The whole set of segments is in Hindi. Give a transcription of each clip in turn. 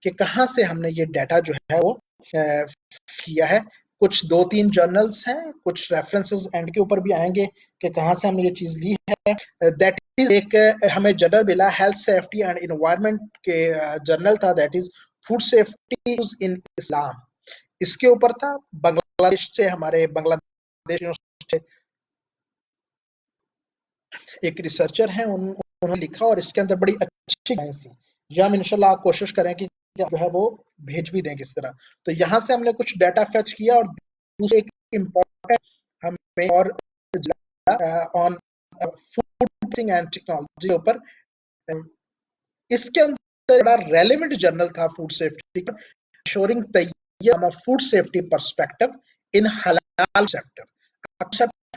कि कहाँ से हमने ये डाटा जो है वो किया है। कुछ 2-3 जर्नल्स हैं, कुछ रेफरेंसेस एंड के ऊपर भी आएंगे कि कहाँ से हमने ये चीज ली है। दैट इज एक हमें जर्नल मिला हेल्थ सेफ्टी एंड एनवायरनमेंट के जर्नल था, that is food safety in Islam. इसके ऊपर था, बांग्लादेश से हमारे बांग्लादेश एक रिसर्चर हैं, उन्होंने लिखा और इसके अंदर बड़ी अच्छी गाइडेंस थी। ये हम इंशाल्लाह कोशिश करें कि जो है वो भेज भी दें किस तरह। तो यहाँ से हमने कुछ डाटा फेच किया और दूसरा एक इम्पोर्टेंट हमें और ऑन फूड एंड टेक्नोलॉजी के ऊपर, इसके अंदर बड़ा रेलेवेंट जर्नल था फूड सेफ्टी का, शोरिंग तैयार फूड सेफ्टी पर्सपेक्टिव इन हलाल सेक्टर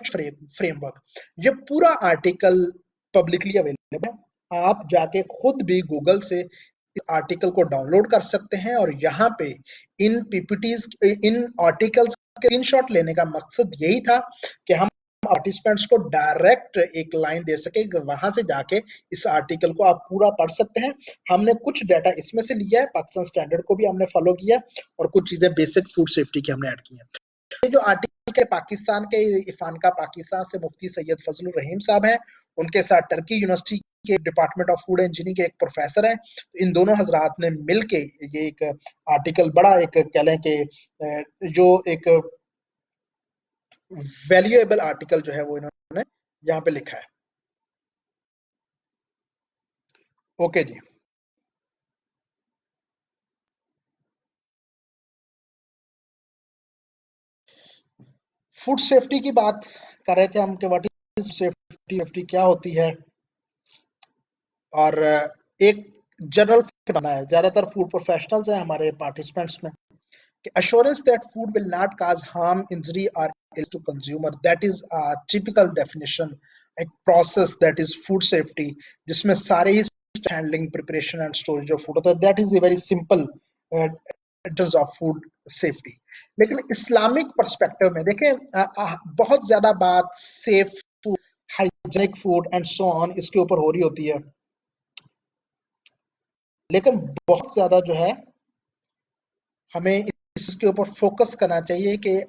फ्रेमवर्क। ये पूरा आर्टिकल पब्लिकली अवेलेबल है, आप जाके खुद भी गूगल से इस आर्टिकल को डाउनलोड कर सकते हैं। और यहाँ पे इन पीपीटीज, इन आर्टिकल्स के स्क्रीनशॉट लेने का मकसद यही था कि हम पार्टिसिपेंट्स को डायरेक्ट एक लाइन दे सके, वहां से जाके इस आर्टिकल को आप पूरा पढ़ सकते हैं। हमने कुछ डाटा इसमें से लिया है, पाकिस्तान स्टैंडर्ड को भी हमने फॉलो किया और कुछ चीजें बेसिक फूड सेफ्टी की हमने ऐड की हैं। ये जो आर्टिकल के पाकिस्तान के इफानका पाकिस्तान से मुफ्ती सैयद फजलुर रहीम साहब हैं, उनके साथ टर्की यूनिवर्सिटी के डिपार्टमेंट ऑफ फूड इंजीनियरिंग के एक प्रोफेसर हैं। तो इन दोनों हजरात ने मिलके ये एक आर्टिकल, बड़ा एक कह लें कि जो एक वैल्यूएबल आर्टिकल जो है वो इन्होंने यहाँ पे लिखा है। ओके जी, फूड सेफ्टी की बात कर रहे थे हम कि व्हाट इज सेफ्टी, सेफ्टी क्या होती है। और एक जनरल बना है, ज्यादातर फूड प्रोफेशनल्स हैं हमारे पार्टिसिपेंट्स में, कि assurance that food will not cause harm, injury or ill to consumer, that is a typical definition, a process that is food safety, जिसमें सारे ही handling, preparation and storage of food होता है। that is a very simple in terms of food safety। लेकिन इस्लामिक पर्सपेक्टिव में देखें, बहुत ज्यादा बात safe food, hygienic food and so on इसके ऊपर हो रही होती है, लेकिन बहुत ज्यादा जो है हमें इसके ऊपर फोकस करना चाहिए कि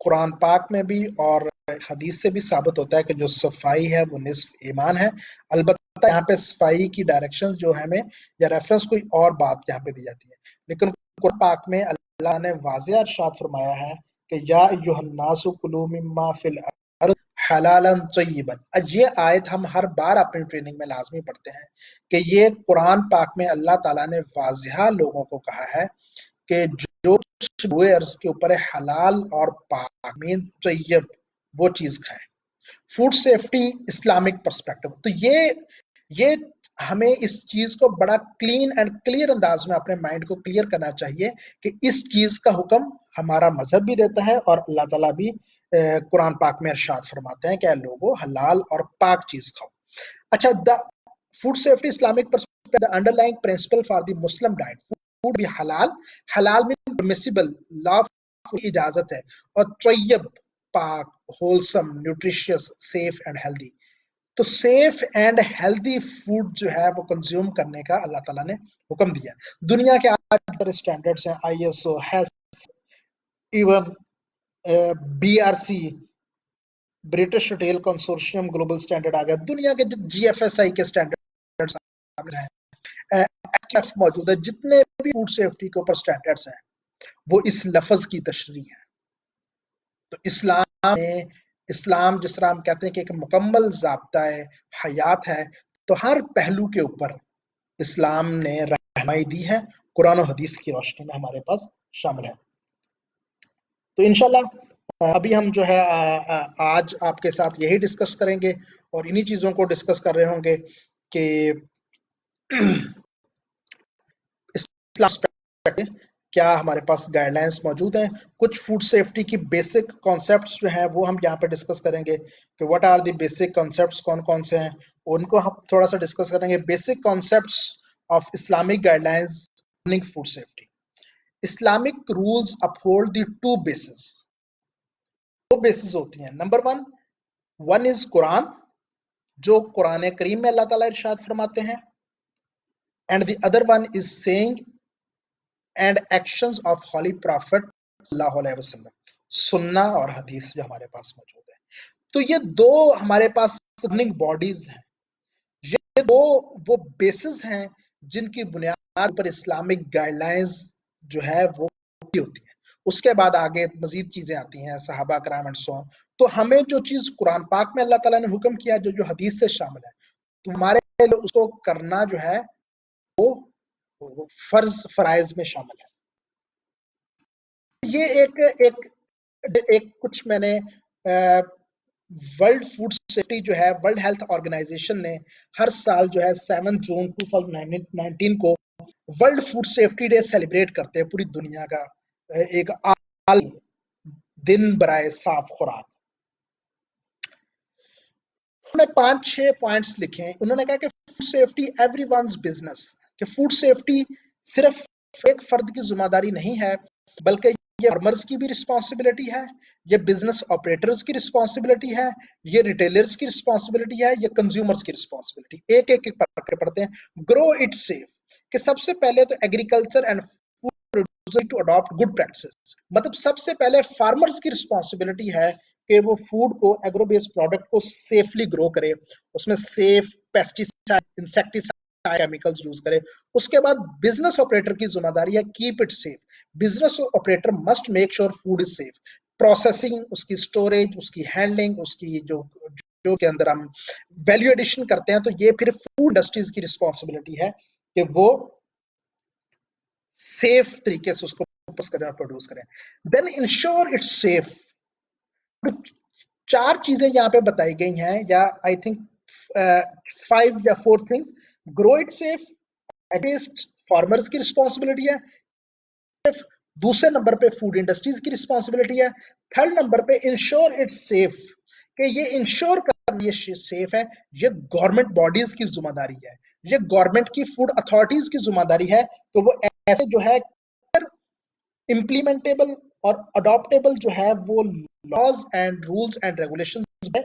कुरान पाक में भी और हदीस से भी साबित होता है कि जो सफाई है वो निस्फ ईमान है। अलबत्ता यहाँ पे सफाई की डायरेक्शन जो है हमें या रेफरेंस कोई और बात यहाँ पे दी जाती है, लेकिन कुरान पाक में अल्लाह ने वाज़ेह इरशाद फरमाया है कि या अय्युहन्नासु कुलू मिम्मा फिल अर्द हलालन तय्यिबन। ये आयत हम हर बार अपनी ट्रेनिंग में लाजमी पढ़ते हैं कि ये कुरान पाक में अल्लाह ताला ने वाज़ेह लोगों को कहा है कि जो अर्ज के ऊपर है हलाल और पाक मीन तैयब वो चीज खाएं। फूड सेफ्टी इस्लामिक पर्सपेक्टिव, तो ये हमें इस चीज को बड़ा क्लीन एंड क्लियर अंदाज में अपने माइंड को क्लियर करना चाहिए कि इस चीज का हुक्म हमारा मजहब भी देता है और अल्लाह ताला भी कुरान पाक में इरशाद फरमाते हैं कि लोगों हलाल और पाक चीज खाओ। अच्छा, the food safety Islamic perspective, the underlying principle for the Muslim diet, food भी हलाल, हलाल में परमिसिबल, लॉफुल इजाजत है, और तय्यब पाक, wholesome, nutritious, safe and healthy. तो सेफ एंड हेल्दी फूड जो है वो कंज्यूम करने का अल्लाह ताला ने हुक्म दिया। दुनिया के आज पर स्टैंडर्ड्स हैं, आईएसओ है, even BRC, British retail consortium global standard आ गया, दुनिया के जीएफएसआई के स्टैंडर्ड्स हैं, मौजूद है। जितने भी फूड सेफ्टी के ऊपर स्टैंडर्ड्स हैं वो इस लफ्ज की तशरीह है। तो इस्लाम जिस तरह हम कहते हैं कि एक मुकम्मल ज़ाब्ता हयात है, तो हर पहलू के ऊपर इस्लाम ने रहनुमाई दी है, कुरान और हदीस की रोशनी में हमारे पास शामिल है। तो इंशाल्लाह अभी हम जो है आज आपके साथ यही डिस्कस करेंगे और इन्हीं चीज़ों को डिस्कस कर रहे होंगे कि क्या हमारे पास गाइडलाइंस मौजूद हैं। कुछ फूड सेफ्टी की बेसिक कॉन्सेप्ट्स जो हैं वो हम यहाँ पे डिस्कस करेंगे कि what are the basic concepts, कौन कौन से हैं, उनको हम थोड़ा सा डिस्कस करेंगे। Basic concepts of Islamic guidelines food safety. Islamic rules uphold the two basis, दो बेसिस होती हैं। नंबर वन इज कुरान, जो कुरान करीम में अल्लाह ताला इरशाद फरमाते हैं, and the other one is saying and actions of holy prophet सल्लल्लाहु अलैहि वसल्लम, सुन्ना और हदीस जो हमारे पास मौजूद है। तो ये दो हमारे पास गवर्निंग बॉडीज हैं, ये दो वो बेसिस हैं जिनकी बुनियाद पर इस्लामिक गाइडलाइंस जो है वो होती है। उसके बाद आगे मजीद चीजें आती हैं, सहाबा कराम एंड सो ऑन। तो हमें जो चीज कुरान पाक में अल्लाह ताला ने हुक्म किया, जो जो हदीस से शामिल है, तो हमारे लिए उसको करना जो है वो फर्ज फराइज में शामिल है। ये एक एक एक कुछ मैंने वर्ल्ड फूड सेफ्टी जो है, वर्ल्ड हेल्थ ऑर्गेनाइजेशन ने हर साल जो है 7 जून 2019 को world food safety day celebrate करते हैं पूरी दुनिया का, एक आल दिन बराए साफ खुराक। उन्होंने 5-6 पॉइंट्स लिखे हैं। उन्होंने कहा कि फूड सेफ्टी एवरीवन्स बिजनेस, कि फूड सेफ्टी सिर्फ एक फर्द की जिम्मेदारी नहीं है, बल्कि ये फार्मर्स की भी रिस्पॉन्सिबिलिटी है, ये बिजनेस ऑपरेटर्स की रिस्पॉन्सिबिलिटी है, ये रिटेलर्स की रिस्पॉन्सिबिलिटी है, ये कंज्यूमर्स की रिस्पॉन्सिबिलिटी। एक एक पढ़ते हैं। ग्रो इट सेफ, कि सबसे पहले तो agriculture and food producer to adopt good practices, मतलब सबसे पहले फार्मर्स की रिस्पॉन्सिबिलिटी है कि वो फूड को, एग्रो बेस्ड प्रोडक्ट को सेफली ग्रो करे, उसमें safe pesticide insecticide chemicals use करे। उसके बाद बिजनेस ऑपरेटर की जिम्मेदारी है keep it safe, business operator must make sure food is safe, processing, उसकी स्टोरेज, उसकी हैंडलिंग, उसकी जो जो के अंदर हम वैल्यू एडिशन करते हैं, तो ये फिर फूड इंडस्ट्रीज की रिस्पॉन्सिबिलिटी है कि वो सेफ तरीके से उसको करें और प्रोड्यूस करें। Then ensure it's safe. 4 चीजें यहाँ पे बताई गई हैं, या आई थिंक 5 या 4 things. Grow it safe, at least farmers की रिस्पॉन्सिबिलिटी है। दूसरे नंबर पे फूड इंडस्ट्रीज की रिस्पॉन्सिबिलिटी है। थर्ड नंबर पे इंश्योर इट्स सेफ, कि ये इंश्योर करना ये सेफ है, ये गवर्नमेंट बॉडीज की जिम्मेदारी है, ये गवर्नमेंट की फूड अथॉरिटीज की जिम्मेदारी है कि वो ऐसे जो है इम्प्लीमेंटेबल और अडॉप्टेबल जो है वो laws and rules and regulations है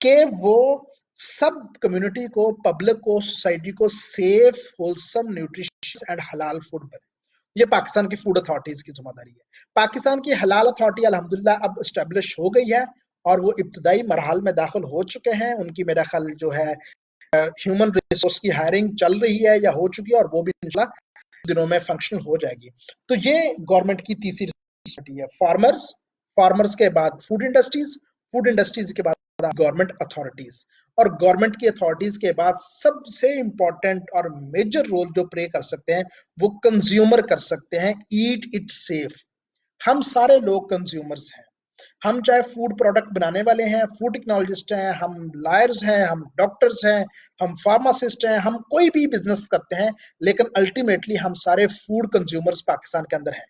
कि वो सब कम्युनिटी को, पब्लिक को, सोसाइटी को safe, wholesome, nutritious and halal food बने। ये पाकिस्तान की फूड अथॉरिटीज की जिम्मेदारी है। पाकिस्तान की हलाल अथॉरिटी अल्हम्दुलिल्लाह अब एस्टेब्लिश हो गई है और वो इब्तदाई मरहल में दाखिल हो चुके हैं। उनकी मेरा ख्याल जो है ह्यूमन रिसोर्स की हायरिंग चल रही है या हो चुकी है, और वो भी इंशाल्लाह दिनों में फंक्शनल हो जाएगी। तो ये गवर्नमेंट की तीसरी रिस्पॉन्सिबिलिटी है। फार्मर्स, फार्मर्स के बाद फूड इंडस्ट्रीज, फूड इंडस्ट्रीज के बाद गवर्नमेंट अथॉरिटीज, और गवर्नमेंट की अथॉरिटीज के बाद सबसे इंपॉर्टेंट और मेजर रोल जो प्ले कर सकते हैं वो कंज्यूमर कर सकते हैं। Eat it safe. हम सारे लोग कंज्यूमर्स हैं, हम चाहे फूड प्रोडक्ट बनाने वाले हैं, फूड टेक्नोलॉजिस्ट हैं, हम लॉयर्स हैं, हम डॉक्टर्स हैं, हम फार्मासिस्ट हैं, हम कोई भी बिजनेस करते हैं, लेकिन अल्टीमेटली हम सारे फूड कंज्यूमर्स पाकिस्तान के अंदर हैं।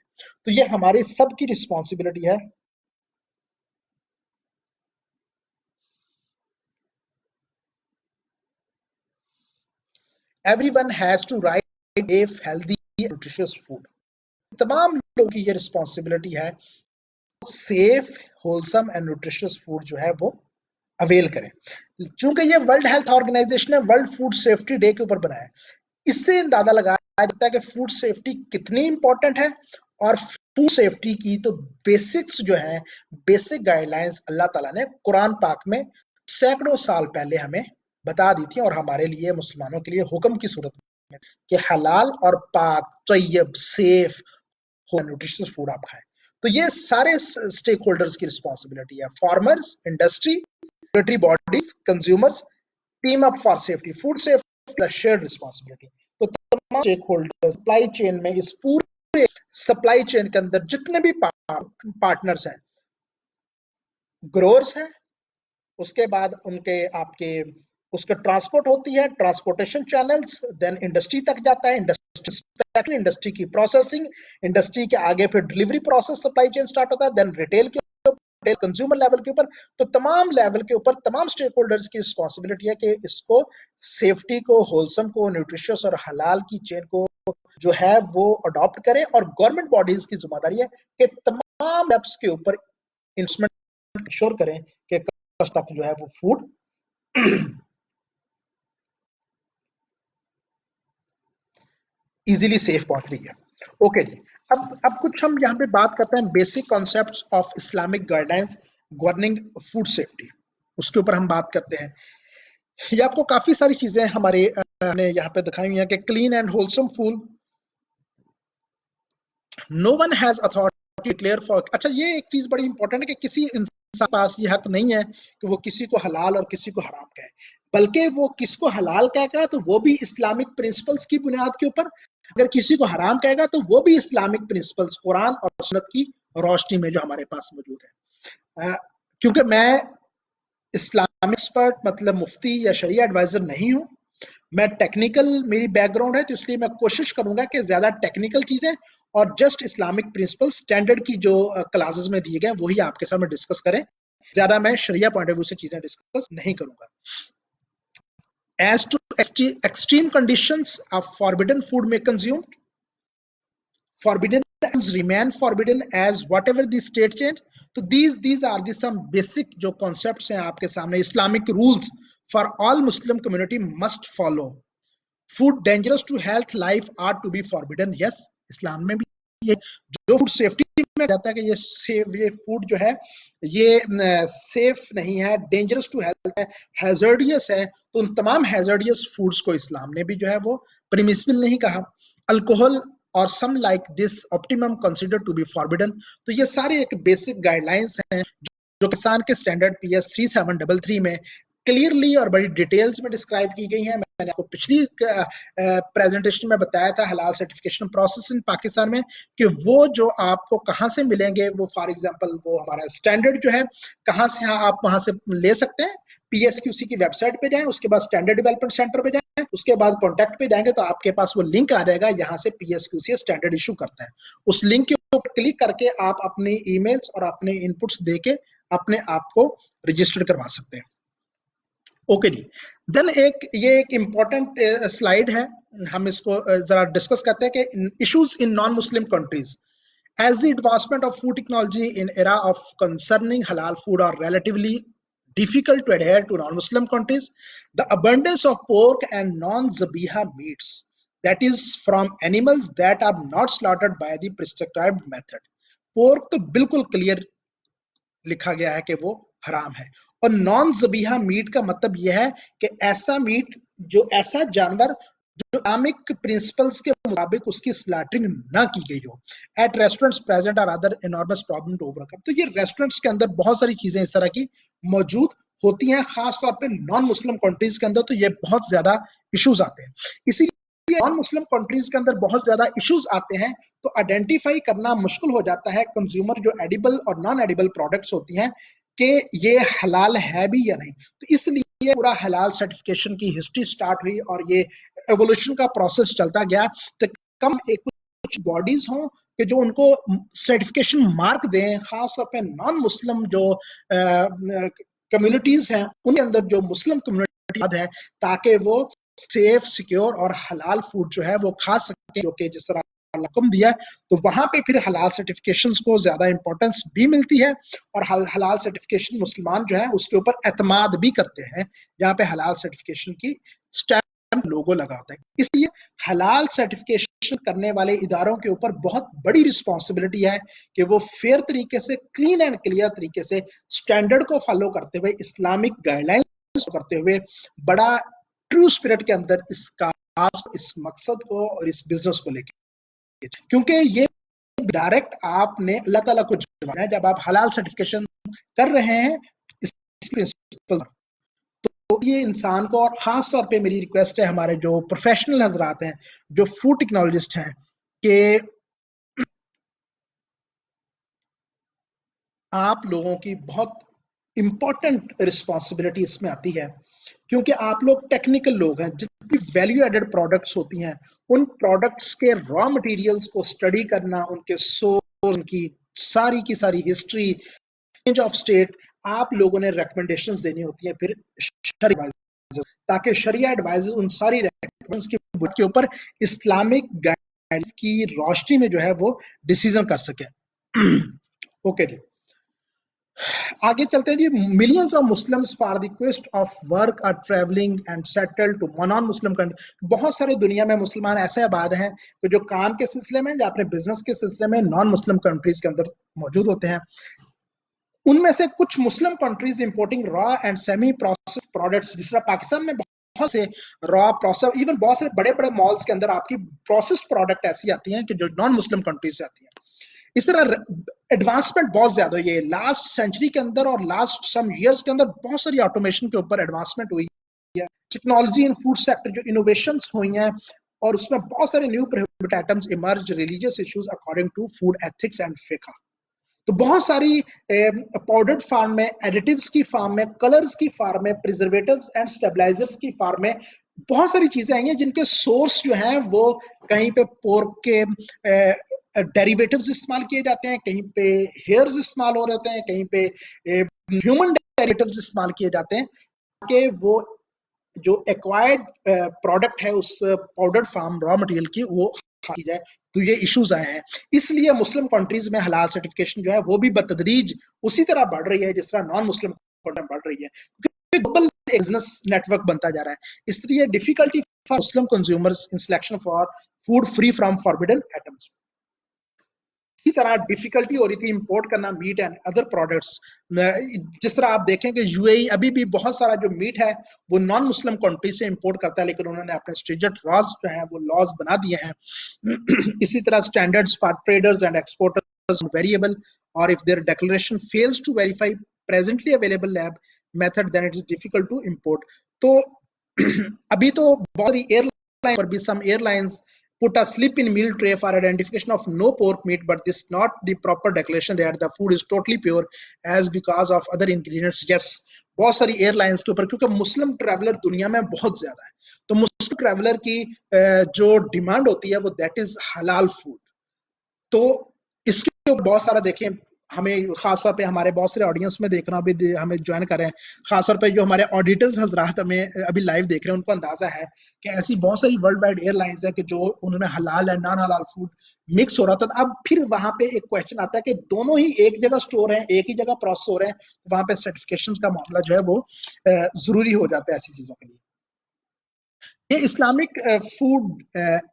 तो ये हमारी सबकी रिस्पॉन्सिबिलिटी है। Everyone has to right a healthy nutritious food. तमाम लोगों की ये रिस्पॉन्सिबिलिटी है, safe, wholesome and nutritious food जो है वो अवेल करें। चूंकि ये वर्ल्ड हेल्थ ऑर्गेनाइजेशन है, वर्ल्ड फूड सेफ्टी डे के ऊपर बनाया है, इससे अंदाजा लगाया जाता है कि फूड सेफ्टी कितनी इंपॉर्टेंट है। और फूड सेफ्टी की तो बेसिक्स जो है, बेसिक गाइडलाइंस अल्लाह ताला ने कुरान पाक में सैकड़ों साल पहले हमें बता दी थी, और हमारे लिए, मुसलमानों के लिए हुक्म की सूरत में कि हलाल और पाक, तैयब, सेफ, न्यूट्रिशियस फूड आप खाएं। तो ये सारे स्टेक होल्डर्स की रिस्पॉन्सिबिलिटी है, farmers, industry, regulatory bodies, consumers, team up for safety. Food safety shared responsibility. तो तमाम स्टेक होल्डर सप्लाई चेन में, इस पूरे सप्लाई चेन के अंदर जितने भी पार्टनर्स हैं, ग्रोअर्स हैं, उसके बाद उनके आपके उसका ट्रांसपोर्ट होती है, ट्रांसपोर्टेशन चैनल्स, देन इंडस्ट्री तक जाता है, इंडस्ट्री, इंडस्ट्री की प्रोसेसिंग, इंडस्ट्री के आगे फिर delivery process, supply chain start होता है, देन रिटेल के ऊपर, कंज्यूमर लेवल के ऊपर। तो तमाम लेवल के ऊपर तमाम स्टेक होल्डर्स की रिस्पॉन्सिबिलिटी है कि इसको, सेफ्टी को, होलसम को, न्यूट्रिशियस और हलाल की चेन को जो है वो अडॉप्ट करें। और गवर्नमेंट बॉडीज की जिम्मेदारी है कि तमाम एप्स के ऊपर इन्वेस्टमेंट इंश्योर करें कि तक जो है वो फूड इजीली सेफ पहुंच रही है। ओके जी। अब कुछ हम यहाँ पे बात करते हैं basic concepts of Islamic guidelines governing food safety, उसके ऊपर हम बात करते हैं। ये आपको काफी सारी चीजें हमारे ने यहाँ पे दिखाई हुई हैं कि clean and wholesome food, no one has authority declare for. अच्छा, ये एक चीज बड़ी इंपॉर्टेंट है कि किसी इंसान के पास ये हक नहीं है कि वो किसी को हलाल और किसी को हराम कहे, बल्कि वो किसको हलाल कहेगा तो वो भी इस्लामिक प्रिंसिपल्स की बुनियाद के ऊपर, अगर किसी को हराम कहेगा तो वो भी इस्लामिक प्रिंसिपल्स कुरान और सुन्नत की रोशनी में जो हमारे पास मौजूद है। क्योंकि मैं इस्लामिक एक्सपर्ट मतलब मुफ्ती या शरिया एडवाइजर नहीं हूं, मैं टेक्निकल मेरी बैकग्राउंड है, तो इसलिए मैं कोशिश करूंगा कि ज्यादा टेक्निकल चीजें और जस्ट इस्लामिक प्रिंसिपल स्टैंडर्ड की जो क्लासेस में दिए गए वही आपके सामने डिस्कस करें। ज्यादा मैं शरिया पॉइंट ऑफ व्यू से चीजें डिस्कस नहीं करूंगा। As to extreme conditions of forbidden food में consume, forbidden items remain forbidden as whatever the state change. तो these are the some basic जो concepts हैं आपके सामने, Islamic rules for all Muslim community must follow. Food dangerous to health life are to be forbidden. Yes, इस्लाम में भी ये जो फूड सेफ्टी में जाता है कि ये फूड जो है ये सेफ नहीं है, डेंजरस टू हेल्थ है, हैजर्डियस है, तो उन तमाम हैजर्डियस फूड्स को इस्लाम ने भी जो है वो परमिसिबल नहीं कहा। अल्कोहल और some like this optimum consider to be forbidden. तो ये सारे एक बेसिक गाइडलाइंस हैं जो किसान के स्टैंडर्ड PS 3733 में क्लियरली और बड़ी डिटेल्स में डिस्क्राइब की गई है। मैंने आपको पिछली प्रेजेंटेशन में बताया था हलाल सर्टिफिकेशन प्रोसेस इन पाकिस्तान में कि वो जो आपको कहाँ से मिलेंगे, वो फॉर एग्जांपल वो हमारा स्टैंडर्ड जो है कहाँ से आप वहां से ले सकते हैं। PSQC की वेबसाइट पे जाएं, उसके बाद स्टैंडर्ड डेवलपमेंट सेंटर पे जाएं, उसके बाद कॉन्टैक्ट पे जाएंगे तो आपके पास वो लिंक आ जाएगा, यहाँ से PSQC स्टैंडर्ड इशू करता है। उस लिंक के ऊपर क्लिक करके आप अपने ईमेल्स और अपने इनपुट्स देके अपने आप को रजिस्टर करवा सकते हैं। ओके जी। देन ये एक इंपॉर्टेंट स्लाइड है, हम इसको जरा डिस्कस करते हैं कि issues in non Muslim countries as the advancement of food technology in era of concerning halal food are relatively difficult to adhere to non-Muslim countries, the abundance of pork and non-zabiha meats, that is from animals that are not slaughtered by the prescribed method. Pork तो बिल्कुल क्लियर लिखा गया है कि वो हराम है, और नॉन जबीहा मीट का मतलब यह है कि ऐसा मीट जो ऐसा जानवर जो इस्लामिक प्रिंसिपल्स के मुताबिक उसकी स्लैटरिंग ना की गई हो। At restaurants present are other enormous problem to overcome. तो ये रेस्टोरेंट्स के अंदर बहुत सारी चीजें इस तरह की मौजूद होती हैं, खासतौर पे नॉन मुस्लिम कंट्रीज के अंदर तो ये बहुत ज्यादा इश्यूज आते हैं। इसीलिए नॉन मुस्लिम कंट्रीज के अंदर बहुत ज्यादा इश्यूज आते हैं तो आइडेंटिफाई करना मुश्किल हो जाता है कंज्यूमर जो एडिबल और नॉन एडिबल प्रोडक्ट्स होती हैं कि ये हलाल है भी या नहीं। तो इसलिए पूरा हलाल सर्टिफिकेशन की हिस्ट्री स्टार्ट हुई और ये एवोल्यूशन का प्रोसेस चलता गया। तो कम एक कुछ बॉडीज हों कि जो उनको सर्टिफिकेशन मार्क दें, खासतौर पे नॉन मुस्लिम जो कम्युनिटीज हैं उनके अंदर जो मुस्लिम कम्युनिटी है, ताकि वो सेफ सिक्योर और हलाल फूड जो है वो खा सके, जो कि जिस तरह हुक्म दिया है, तो वहां पे फिर हलाल सर्टिफिकेशंस को ज्यादा इंपॉर्टेंस भी मिलती है और हलाल सर्टिफिकेशन मुसलमान जो है उसके ऊपर एतमाद भी करते हैं, जहां पे हलाल सर्टिफिकेशन की स्टैम्प लोगो लगा होता है। इसलिए हलाल सर्टिफिकेशन करने वाले इदारों के ऊपर बहुत बड़ी रिस्पॉन्सिबिलिटी है कि वो फेयर तरीके से, क्लीन एंड क्लियर तरीके से स्टैंडर्ड को फॉलो करते हुए, इस्लामिक गाइडलाइंस करते हुए, बड़ा ट्रू स्पिरिट के अंदर इस मकसद को और इस बिजनेस को लेकर, क्योंकि ये डायरेक्ट आपने अल्लाह ताला को जवाब है जब आप हलाल सर्टिफिकेशन कर रहे हैं इस प्रिंसिपल। तो ये इंसान को, और खास तौर पे मेरी रिक्वेस्ट है हमारे जो प्रोफेशनल हजरात हैं, जो फूड टेक्नोलॉजिस्ट हैं, कि आप लोगों की बहुत इंपॉर्टेंट रिस्पॉन्सिबिलिटी इसमें आती है, क्योंकि आप लोग टेक्निकल लोग हैं। जितनी वैल्यू एडेड प्रोडक्ट्स होती हैं, उन प्रोडक्ट्स के रॉ मटेरियल्स को स्टडी करना, उनके सोर्स, उनकी सारी की सारी हिस्ट्री, चेंज ऑफ स्टेट, आप लोगों ने रिकमेंडेशंस देनी होती हैं फिर शरिया एडवाइजर, ताकि शरिया एडवाइजर उन सारी रिकमेंडेशंस के ऊपर इस्लामिक गाइडलाइंस की रोशनी में जो है वो डिसीजन कर सके। ओके जी। आगे चलते हैं जी। Millions of Muslims for the quest of work are travelling and settle to non Muslim country. बहुत सारे दुनिया में मुसलमान ऐसे आबाद हैं कि जो काम के सिलसिले में या अपने बिजनेस के सिलसिले में नॉन मुस्लिम कंट्रीज के अंदर मौजूद होते हैं। उनमें से कुछ Muslim countries importing raw and semi processed products, जिस तरह पाकिस्तान में बहुत से रॉ प्रोसेस, इवन बहुत से बड़े बड़े मॉल्स के अंदर आपकी प्रोसेस्ड प्रोडक्ट ऐसी आती हैं कि जो नॉन मुस्लिम कंट्रीज से आती हैं। इस तरह एडवांसमेंट बहुत ज्यादा हुई है लास्ट सेंचुरी के अंदर, और लास्ट सम इयर्स के अंदर बहुत सारी ऑटोमेशन के ऊपर एडवांसमेंट हुई है। टेक्नोलॉजी इन फूड सेक्टर जो इनोवेशंस हुई हैं, और उसमें बहुत सारे new prohibited items emerge, religious issues according to food ethics and फिका। तो बहुत सारी पाउडर्ड फार्म में, एडिटिव्स की फार्म में, कलर्स की फार्म में, प्रिजर्वेटिव्स एंड स्टेबलाइजर्स की फार्म में बहुत सारी चीजें आई हैं जिनके सोर्स जो हैं वो कहीं पे पोर्क के डेरिवेटिव्स इस्तेमाल किए जाते हैं, कहीं पे हेयर्स इस्तेमाल हो रहे होते हैं, कहीं पे ह्यूमन डेरिवेटिव्स इस्तेमाल किए जाते हैं, कि वो जो एक्वायर्ड प्रोडक्ट है उस पाउडर्ड फार्म रॉ मटेरियल की वो की जाए। तो ये इश्यूज आए हैं। इसलिए मुस्लिम कंट्रीज में हलाल सर्टिफिकेशन जो है वो भी बतदरीज उसी तरह बढ़ रही है जिस तरह नॉन मुस्लिम कंट्री बढ़ रही है, क्योंकि ग्लोबल बिजनेस नेटवर्क बनता जा रहा है। इसलिए difficulty for Muslim consumers in selection for food free from forbidden items. इसी तरह डिफिकल्टी हो रही थी इंपोर्ट करना मीट एंड अदर प्रोडक्ट्स। जिस तरह आप देखें कि यूएई अभी भी बहुत सारा जो मीट है वो नॉन मुस्लिम कंट्री से इंपोर्ट करता है, लेकिन उन्होंने अपने स्ट्रिंजेंट लॉज जो है वो लॉज बना दिए हैं। इसी तरह standards for traders and exporters variable, और if there declaration fails to verify presently available lab method then it is difficult to import. तो अभी तो बहुत सारी एयरलाइन पर भी, some airlines put a slip in meal tray for identification of no pork meat, but this is not the proper declaration that the food is totally pure as because of other ingredients. Yes, बहुत सारी एयरलाइंस के ऊपर, क्योंकि मुस्लिम ट्रैवलर दुनिया में बहुत ज्यादा है, तो मुस्लिम ट्रैवलर की जो डिमांड होती है वो दैट इज हलाल फूड। तो इसके ऊपर बहुत सारा देखें, हमें खासतौर पे हमारे बहुत सारे ऑडियंस में देखना भी हमें ज्वाइन कर रहे हैं, खासतौर पे जो हमारे ऑडिटर्स हजरात हमें अभी लाइव देख रहे हैं, उनको अंदाजा है कि ऐसी बहुत सारी वर्ल्ड वाइड एयरलाइंस है कि जो उन्होंने हलाल एंड नॉन हलाल फूड मिक्स हो रहा था। अब फिर वहां पे एक क्वेश्चन आता है कि दोनों ही एक जगह स्टोर है, एक ही जगह प्रोसेस हो रहे हैं, तो वहां पे सर्टिफिकेशन का मामला जो है वो जरूरी हो जाता है ऐसी चीजों के लिए। ये इस्लामिक फूड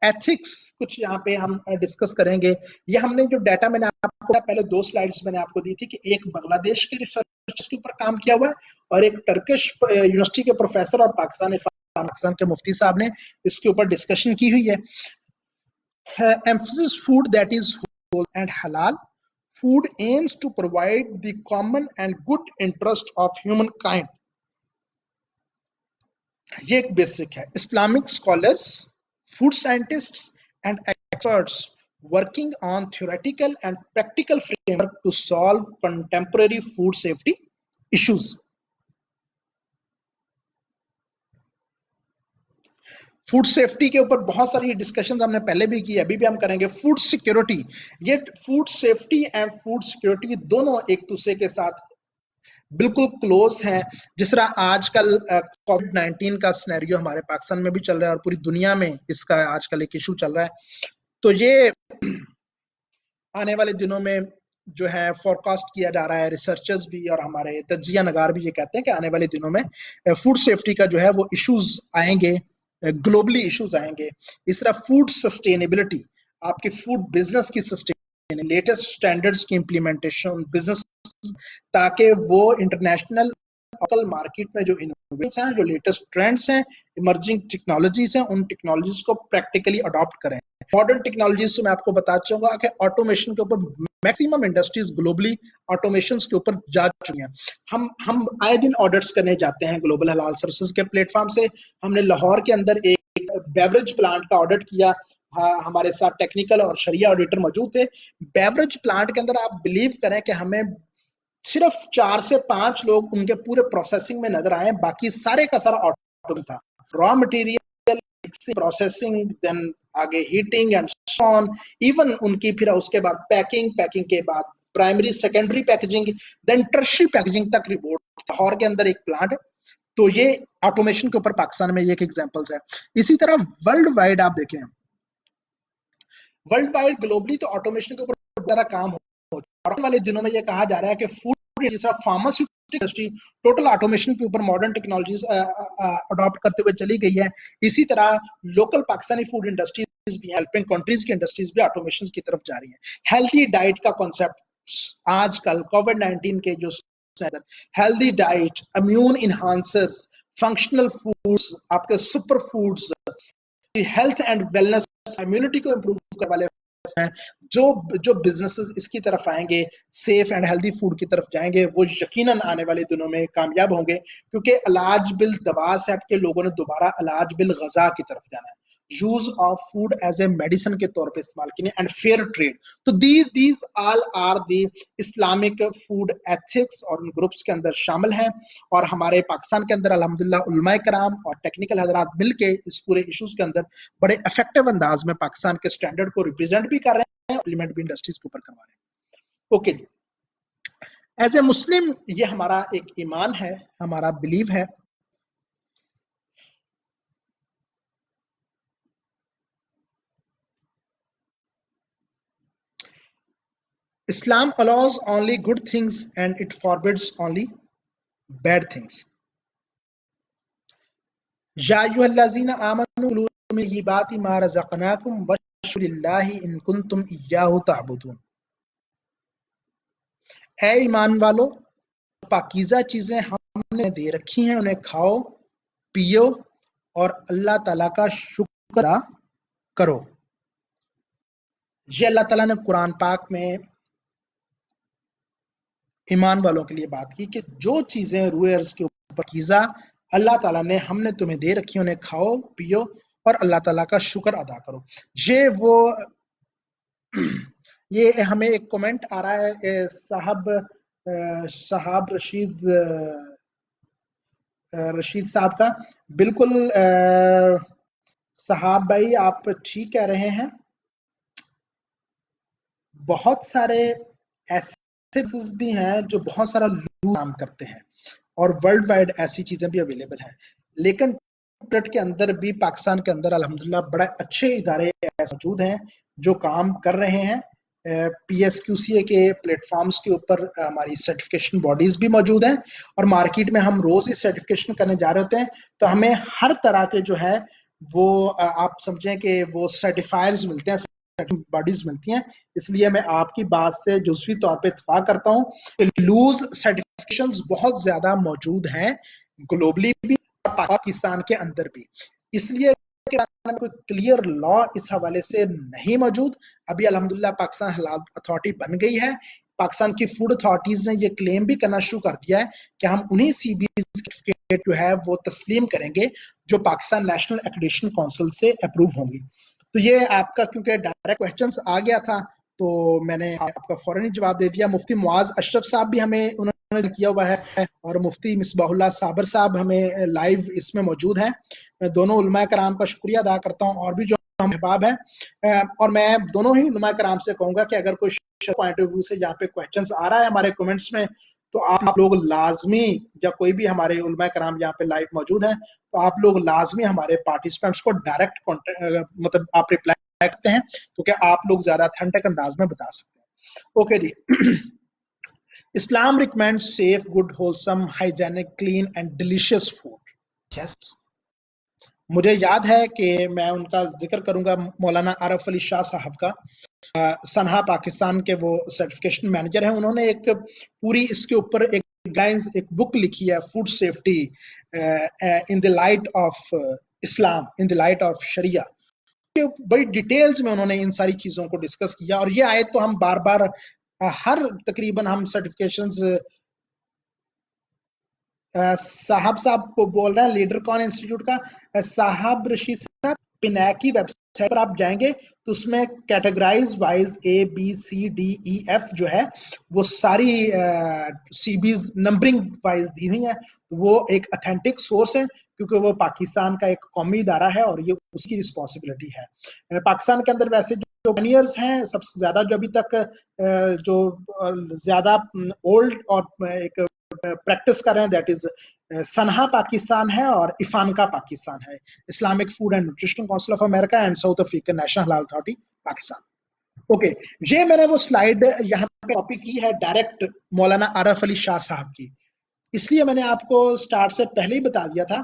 एथिक्स कुछ यहाँ पे हम डिस्कस करेंगे। ये हमने जो डाटा मैंने आपको पहले 2 स्लाइड्स मैंने आपको दी थी कि एक बांग्लादेश के रिसर्च के ऊपर काम किया हुआ है, और एक टर्किश यूनिवर्सिटी के प्रोफेसर और पाकिस्तान के मुफ्ती साहब ने इसके ऊपर डिस्कशन की हुई है। Emphasis food that is whole and halal food aims to provide the common and good interest of human kind. ये एक बेसिक है। Islamic scholars, food scientists and experts working on theoretical and practical framework to solve contemporary food safety issues. Food safety के ऊपर बहुत सारी डिस्कशन हमने पहले भी की, अभी भी हम करेंगे। फूड सिक्योरिटी, ये food safety and food security दोनों एक दूसरे के साथ बिल्कुल क्लोज है। जिस तरह आजकल कोविड-19 का सिनेरियो हमारे पाकिस्तान में भी चल रहा है और पूरी दुनिया में इसका आजकल एक इशू चल रहा है, तो ये आने वाले दिनों में जो है फोरकास्ट किया जा रहा है, रिसर्चर्स भी और हमारे तज्जिया नगार भी ये कहते हैं कि आने वाले दिनों में फूड सेफ्टी का जो है वो इश्यूज आएंगे, ग्लोबली इश्यूज आएंगे। इस तरह फूड सस्टेनेबिलिटी, आपके फूड बिजनेस की सस्टेनेबिलिटी, लेटेस्ट स्टैंडर्ड्स की इंप्लीमेंटेशन बिजनेस, ताकि वो इंटरनेशनल लोकल मार्केट में जो इनोवेशंस हैं, जो लेटेस्ट ट्रेंड्स हैं, इमर्जिंग टेक्नोलॉजीज हैं, उन टेक्नोलॉजीज को प्रैक्टिकली अडॉप्ट करें। मॉडर्न टेक्नोलॉजीज तो मैं आपको बता चुका कि ऑटोमेशन के ऊपर मैक्सिमम इंडस्ट्रीज ग्लोबली ऑटोमेशन के ऊपर जा चुकी हैं। हम आए दिन ऑर्डर्स करने जाते हैं ग्लोबल हलाल सर्विसेज के प्लेटफॉर्म से। हमने लाहौर के अंदर एक बेवरेज प्लांट का ऑर्डर किया, हमारे साथ टेक्निकल और शरिया ऑडिटर मौजूद थे। बेवरेज प्लांट के अंदर आप बिलीव करें कि हमें सिर्फ 4 से 5 लोग उनके पूरे प्रोसेसिंग में नजर आए, बाकी सारे का सारा ऑटो था। रॉ मटेरियल प्रोसेसिंग, देन आगे heating and so on, even उनकी फिर उसके बाद पैकिंग के बाद primary secondary packaging, then tertiary packaging तक रिपोर्ट। लाहौर के अंदर एक प्लांट है, तो ये ऑटोमेशन के ऊपर पाकिस्तान में ये एक एग्जांपल्स है। इसी तरह वर्ल्ड वाइड आप देखें, वर्ल्ड वाइड ग्लोबली तो ऑटोमेशन के ऊपर ज़्यादा काम हो, और आने वाले दिनों में ये कहा जा रहा है कि फूड जिस तरह फार्मास्यूटिकल इंडस्ट्री टोटल ऑटोमेशन के ऊपर मॉडर्न टेक्नोलॉजीज अडॉप्ट करते हुए चली गई है, इसी तरह लोकल पाकिस्तानी फूड इंडस्ट्रीज भी, हेल्पिंग कंट्रीज की इंडस्ट्रीज भी ऑटोमेशन की तरफ जा रही है। हेल्थी डाइट का कॉन्सेप्ट आजकल कोविड-19 के जो healthy diet, immune enhancers, functional foods, आपके super foods, health and wellness, immunity को इंप्रूव करने वाले हैं। जो बिजनेसेस इसकी तरफ आएंगे, सेफ एंड हेल्दी फूड की तरफ जाएंगे, वो यकीनन आने वाले दिनों में कामयाब होंगे, क्योंकि इलाज बिल दवा से हट के लोगों ने दोबारा इलाज बिल गजा की तरफ जाना है, use of food as a medicine के तौर पे इस्तेमाल करने, एंड फेयर ट्रेड। तो these all are the Islamic food ethics और उन ग्रुप्स के अंदर शामिल हैं। और हमारे पाकिस्तान के अंदर अल्हम्दुलिल्लाह उलमाए कराम और टेक्निकल हजरात मिलके इस पूरे इश्यूज के अंदर बड़े इफेक्टिव अंदाज में पाकिस्तान के स्टैंडर्ड को रिप्रेजेंट भी कर रहे हैं, इम्प्लीमेंट भी इंडस्ट्रीज के ऊपर करवा रहे हैं। ओके जी, एज ए मुस्लिम ये हमारा एक ईमान है, हमारा बिलीव है। Islam allows only good things and it forbids only bad things. या अय्युहल्लज़ीना आमनू कुलू मिन तय्यिबाति मा रज़क़नाकुम वश्कुरिल्लाहि इन कुंतुम इय्याहु तअबुदून। ऐ ईमान वालो, पाकीज़ा चीजें हमने दे रखी हैं, उन्हें खाओ पियो और अल्लाह ताला का शुक्र अदा करो। ये अल्लाह ताला ने कुरान पाक में ईमान वालों के लिए बात की कि जो चीजें रूए अर्ज के ऊपर कीजा अल्लाह ताला ने हमने तुम्हें दे रखी, उन्हें खाओ पियो और अल्लाह ताला का शुक्र अदा करो। ये हमें एक कमेंट आ रहा है साहब रशीद साहब का। बिल्कुल साहब भाई आप ठीक कह रहे हैं, बहुत सारे ऐसे भी हैं जो बहुत सारा काम करते हैं और वर्ल्ड वाइड ऐसी चीजें भी अवेलेबल हैं, लेकिन के अंदर भी पाकिस्तान के अंदर अल्हम्दुलिल्लाह बड़े अच्छे इदारे मौजूद हैं जो काम कर रहे हैं। PSQCA के प्लेटफॉर्म्स के ऊपर हमारी सर्टिफिकेशन बॉडीज भी मौजूद हैं और मार्केट में हम रोज ही सर्टिफिकेशन करने जा रहे होते हैं, तो हमें हर तरह के जो है वो आप समझें कि वो सर्टिफायर्स मिलते हैं, बॉडीज मिलती हैं। इसलिए मैं आपकी बात से जुज़वी तौर पे इत्तेफाक करता हूँ कि लूज सर्टिफिकेशंस बहुत ज्यादा मौजूद हैं ग्लोबली भी और पाकिस्तान के अंदर भी। इसलिए कोई क्लियर लॉ इस हवाले से नहीं मौजूद। अभी अल्हम्दुलिल्लाह पाकिस्तान हलाल अथॉरिटी बन गई है। पाकिस्तान की फूड अथॉरिटीज ने ये क्लेम भी करना शुरू कर दिया है कि हम उन्हीं CBE सर्टिफिकेट जो है वो तस्लीम करेंगे जो पाकिस्तान नेशनल एक्रेडिटेशन काउंसिल से अप्रूव होंगी। तो ये आपका क्योंकि डायरेक्ट क्वेश्चंस आ गया था तो मैंने आपका फौरन ही जवाब दे दिया। मुफ्ती मुआज अशरफ साहब भी हमें उन्होंने किया हुआ है और मुफ्ती मिसबाहुल्लाह साबर साहब हमें लाइव इसमें मौजूद हैं। मैं दोनों उलमा कराम का शुक्रिया अदा करता हूँ और भी जो हम अहबाब हैं, और मैं दोनों ही उलमा कराम से कहूँगा कि अगर कोई पॉइंट ऑफ व्यू से यहाँ पे क्वेश्चंस आ रहा है हमारे कमेंट्स में, तो आप लोग लाजमी, या कोई भी हमारे उलमा कराम यहाँ पे लाइव मौजूद हैं, तो आप लोग लाजमी हमारे पार्टिसिपेंट्स को डायरेक्ट मतलब आप रिप्लाई सकते हैं, क्योंकि आप लोग ज्यादा अथेंटिक अंदाज में बता सकते हैं। ओके जी। Islam recommends safe, good, wholesome, hygienic, clean and delicious food. Yes, मुझे याद है कि मैं उनका जिक्र करूंगा मौलाना आरफ अली शाह साहब का। सनहा पाकिस्तान के वो सर्टिफिकेशन मैनेजर हैं। उन्होंने एक पूरी इसके ऊपर एक गाइड्लाइंस, एक बुक लिखी है, food safety in the light of Islam, in the light of sharia. बड़ी डिटेल्स में उन्होंने इन सारी चीजों को डिस्कस किया और ये आयत तो हम बार बार हर तकरीबन हम सर्टिफिकेशंस साहब को बोल रहे हैं, लीडर कौन इंस्टीट्यूट का, साहब रशीद साहब। पिनैक की वेबसाइट पर आप जाएंगे तो उसमें कैटेगराइज वाइज ABCDEF जो है वो सारी CBs नंबरिंग वाइज दी हुई है। वो एक अथेंटिक सोर्स है क्योंकि वो पाकिस्तान का एक कौमी इदारा है और ये उसकी रिस्पॉन्सिबिलिटी है। पाकिस्तान के अंदर वैसे जो पनियर्स हैं सबसे ज्यादा जो अभी तक जो ज्यादा ओल्ड और एक प्रैक्टिस कर रहे हैं, दैट इज सनहा पाकिस्तान है और इफानका पाकिस्तान है, Islamic food and nutrition council of America and south African national हलाल अथॉरिटी पाकिस्तान। ओके, ये मैंने वो स्लाइड यहाँ पे कॉपी की है डायरेक्ट मौलाना आरफ अली शाह साहब की, इसलिए मैंने आपको स्टार्ट से पहले ही बता दिया था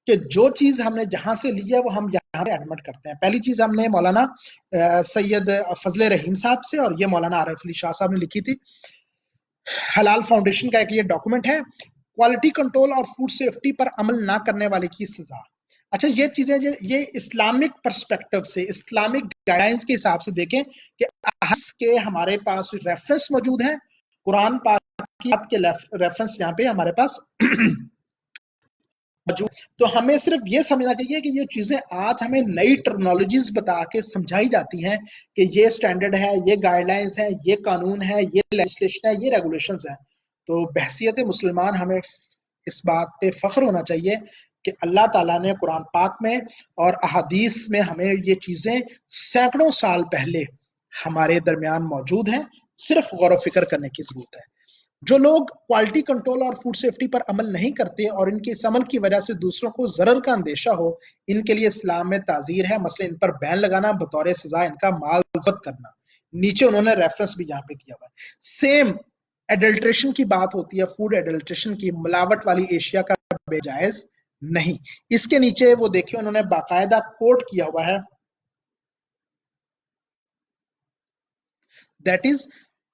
कि जो चीज हमने जहां से ली है वो हम यहाँ पे एडमिट करते हैं। पहली चीज हमने मौलाना सैयद फजले रहीम साहब से, और ये मौलाना आरफ अली शाह साहब ने लिखी थी। हलाल फाउंडेशन का एक ये डॉक्यूमेंट है, क्वालिटी कंट्रोल और फूड सेफ्टी पर अमल ना करने वाले की सजा। अच्छा, ये चीजें ये इस्लामिक पर्सपेक्टिव से, इस्लामिक गाइडलाइंस के हिसाब से देखें कि के हमारे पास रेफरेंस मौजूद है, कुरान पाक के रेफरेंस यहाँ पे हमारे पास मौजूद। तो हमें सिर्फ ये समझना चाहिए कि ये चीजें आज हमें नई टर्मिनोलॉजीज बता के समझाई जाती हैं कि ये स्टैंडर्ड है, ये गाइडलाइंस है, ये कानून है, ये लेजिस्लेशन है, ये रेगुलेशंस है। तो बहसियत मुसलमान हमें इस बात पे फख्र होना चाहिए कि अल्लाह ताला ने कुरान पाक में और अहादीस में हमें ये चीजें सैकड़ों साल पहले हमारे दरमियान मौजूद हैं, सिर्फ गौर फिक्र करने की जरूरत है। जो लोग क्वालिटी कंट्रोल और फूड सेफ्टी पर अमल नहीं करते और इनके इस अमल की वजह से दूसरों को जरर का अंदेशा हो, इनके लिए इस्लाम में ताजीर है, मसले इन पर बैन लगाना, बतौर सजा इनका माल जब्त करना। नीचे उन्होंने रेफरेंस भी यहाँ पे दिया हुआ है। सेम एडल्ट्रेशन की बात होती है, फूड एडल्ट्रेशन की, मिलावट वाली एशिया का बेजायज नहीं। इसके नीचे वो देखिए उन्होंने बाकायदा कोट किया हुआ है, दैट इज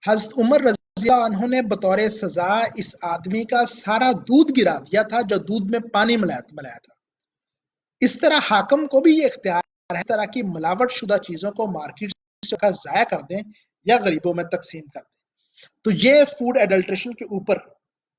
हजरत उमर रज़ी अल्लाह ने बतौर सजा इस आदमी का सारा दूध गिरा दिया था जो दूध में पानी मिलाया था। इस तरह हाकम को भी ये इख्तियार है, इस तरह की मिलावट शुदा चीजों को मार्केट से जाया कर दें या गरीबों में तकसीम कर दें। तो ये फूड एडल्ट्रेशन के ऊपर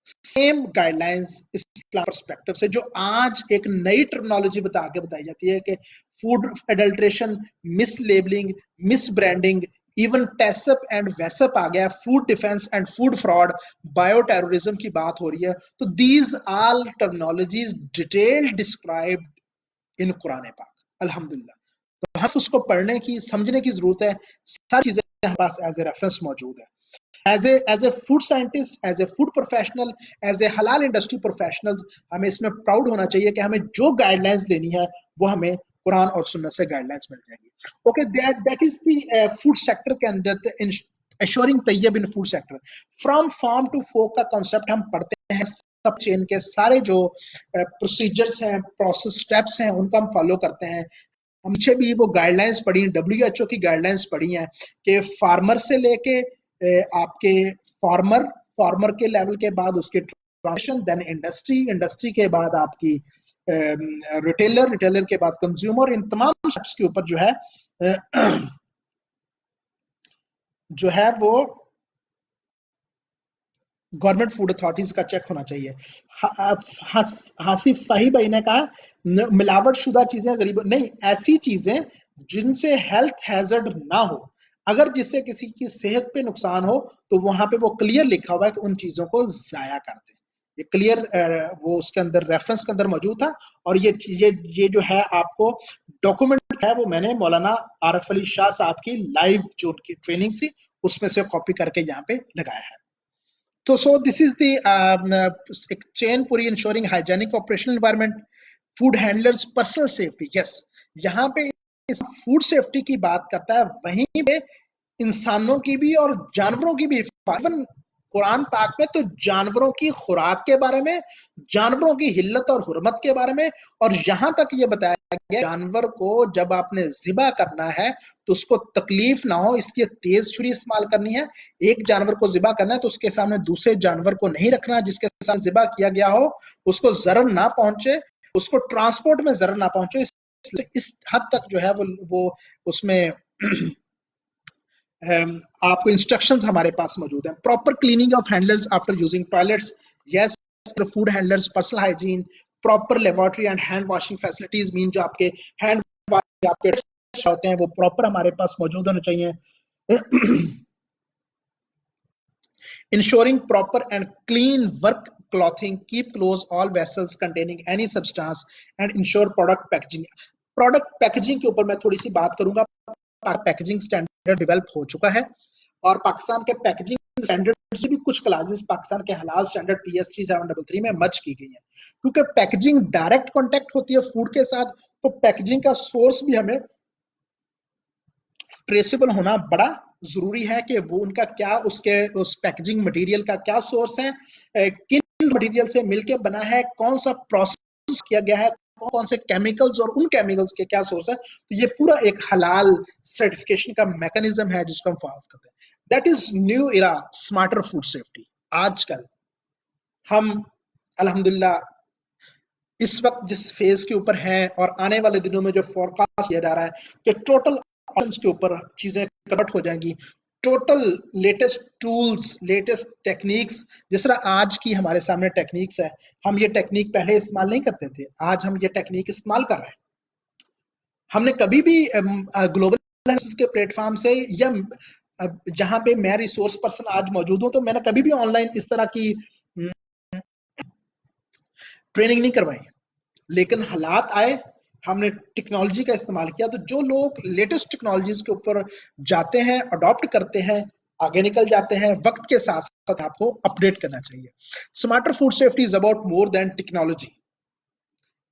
सेम गाइडलाइंस इस्लाम पर्सपेक्टिव से, जो आज एक नई टर्मिनोलॉजी बता के बताई जाती है कि food adulteration, mis labelling, mis branding, even TACCP and VACCP आ गया, food defence and food fraud, bioterrorism की बात हो रही है। तो these all terminologies detailed described in Quran पाक, अल्हम्दुलिल्लाह। तो हम उसको पढ़ने की, समझने की जरूरत है। सारी चीजें हमारे पास एज ए रेफरेंस मौजूद है। As a food scientist, as a food professional, as a halal industry professionals, हमें इसमें प्राउड होना चाहिए कि हमें जो गाइडलाइंस लेनी है वो हमें कुरान और सुन्नत से गाइडलाइंस मिल जाएगी। Okay, that is the food sector के अंदर एश्योरिंग तैयब in food sector, from farm to fork का कॉन्सेप्ट हम पढ़ते हैं। सब चेन के सारे जो प्रोसीजर्स हैं, प्रोसेस स्टेप्स हैं, उनका हम फॉलो करते हैं। पीछे भी वो गाइडलाइंस पढ़ी, डब्ल्यूएचओ की गाइडलाइंस पढ़ी हैं कि फार्मर से लेके आपके फार्मर, फार्मर के लेवल के बाद उसके ट्रांसलेशन, देन इंडस्ट्री, इंडस्ट्री के बाद आपकी रिटेलर, रिटेलर के बाद कंज्यूमर, इन तमाम स्टेप्स के ऊपर जो है वो गवर्नमेंट फूड अथॉरिटीज का चेक होना चाहिए। हासिफ फाही भाई ने कहा मिलावट शुदा चीजें गरीब नहीं, ऐसी चीजें जिनसे हेल्थ हैजर्ड ना हो, अगर जिससे किसी की सेहत पे नुकसान हो, तो वहां पे वो क्लियर लिखा हुआ है कि उन चीजों को जाया कर दें। ये क्लियर वो उसके अंदर रेफरेंस के अंदर मौजूद था। और ये जो है आपको डॉक्यूमेंट है, वो मैंने मौलाना आरफ अली शाह साहब की लाइव जो उनकी ट्रेनिंग थी उसमें से कॉपी करके यहाँ पे लगाया है। So this is the chain पूरी ensuring hygienic operational environment, food handlers personal safety. Yes, यहाँ पे फूड सेफ्टी की बात करता है, वहीं पे इंसानों की भी और जानवरों की भी। इवन कुरान पाक में तो जानवरों की खुराक के बारे में, जानवरों की हिल्लत और हुर्मत के बारे में, और यहां तक ये बताया गया जानवर को जब आपने जिबा करना है तो उसको तकलीफ ना हो, इसलिए तेज छुरी इस्तेमाल करनी है। एक जानवर को जिबा करना है तो उसके सामने दूसरे जानवर को नहीं रखना जिसके साथ जिबा किया गया हो, उसको जरर ना पहुंचे, उसको ट्रांसपोर्ट में जरर ना पहुंचे। इस हद तक जो है वो उसमें आपको इंस्ट्रक्शंस हमारे पास मौजूद हैं। Proper cleaning of handlers after using toilets, yes, food handlers personal hygiene, proper laboratory and hand washing facilities, mean जो आपके हैंड आपके होते हैं वो प्रॉपर हमारे पास मौजूद होने चाहिए। Ensuring proper and clean work clothing, keep close all vessels containing any substance and ensure product packaging. Product packaging के ऊपर मैं थोड़ी सी बात करूंगा। पैकेजिंग स्टैंडर्ड डेवलप हो चुका है और पाकिस्तान के पैकेजिंग स्टैंडर्ड से भी कुछ क्लासेस पाकिस्तान के हलाल स्टैंडर्ड PS 3733 में मर्ज की गई है, क्योंकि पैकेजिंग डायरेक्ट कांटेक्ट होती है फूड के साथ, तो पैकेजिंग का सोर्स भी हमें ट्रेसेबल होना बड़ा जरूरी है कि वो उनका क्या उसके उस पैकेजिंग मटेरियल का क्या सोर्स है, किन मटेरियल से मिलके बना है, कौन सा प्रोसेस किया गया है, कौन से केमिकल्स और उन केमिकल्स के क्या सोर्स है। तो ये पूरा एक हलाल सर्टिफिकेशन का मैकेनिज्म है जिसको हम फॉलो करते हैं। That is new era smarter food safety. आजकल हम अल्हम्दुलिल्लाह इस वक्त जिस फेज के ऊपर है और आने वाले दिनों में जो फोरकास्ट किया जा रहा है कि टोटल ऑप्शंस के ऊपर चीजें कन्वर्ट हो जाएंगी, total latest tools, latest techniques. जिस तरह आज की हमारे सामने टेक्निक्स है, हम ये टेक्निक पहले इस्तेमाल नहीं करते थे, आज हम ये टेक्निक इस्तेमाल कर रहे हैं। हमने कभी भी ग्लोबल के प्लेटफॉर्म से या जहां पे मैं रिसोर्स पर्सन आज मौजूद हूं, तो मैंने कभी भी ऑनलाइन इस तरह की ट्रेनिंग नहीं करवाई। लेकिन हालात आए, हमने टेक्नोलॉजी का इस्तेमाल किया, तो जो लोग लेटेस्ट टेक्नोलॉजीज के ऊपर जाते हैं, अडॉप्ट करते हैं, आगे निकल जाते हैं, वक्त के साथ साथ आपको अपडेट करना चाहिए। Smarter food safety is about more than technology,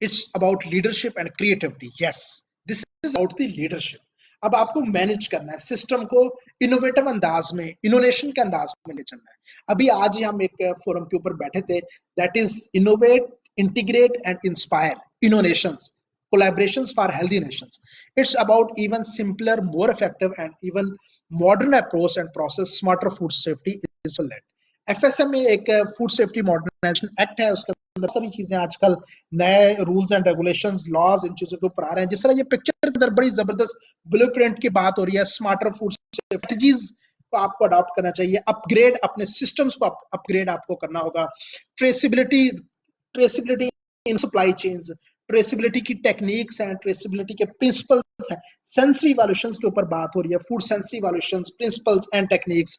it's about leadership and creativity. Yes, this is about the leadership. अब आपको मैनेज करना है सिस्टम को, इनोवेटिव अंदाज में, इनोवेशन के अंदाज में ले चलना है। अभी आज ही हम एक फोरम के ऊपर बैठे थे, that is innovate, integrate and inspire innovations, collaborations for healthy nations. It's about even simpler, more effective and even modern approach and process. Smarter food safety is led. FSMA एक फूड सेफ्टी मॉडर्नाइजेशन एक्ट है, उसके अंदर सारी चीजें आजकल नए रूल्स एंड रेगुलेशंस, लॉज इन चीजों के ऊपर आ रहे हैं। जिस तरह ये पिक्चर के अंदर बड़ी जबरदस्त ब्लूप्रिंट की बात हो रही है, स्मार्टर फूड स्ट्रेटजीज को आपको अडॉप्ट करना चाहिए, अपग्रेड अपने सिस्टम्स को अपग्रेड आपको करना होगा। Traceability in supply chains, traceability की टेक्निक्स हैं, ट्रेसिबिलिटी के प्रिंसिपल्स हैं, सेंसरी इवैल्यूएशंस के ऊपर बात हो रही है, food sensory evaluations, principles and techniques,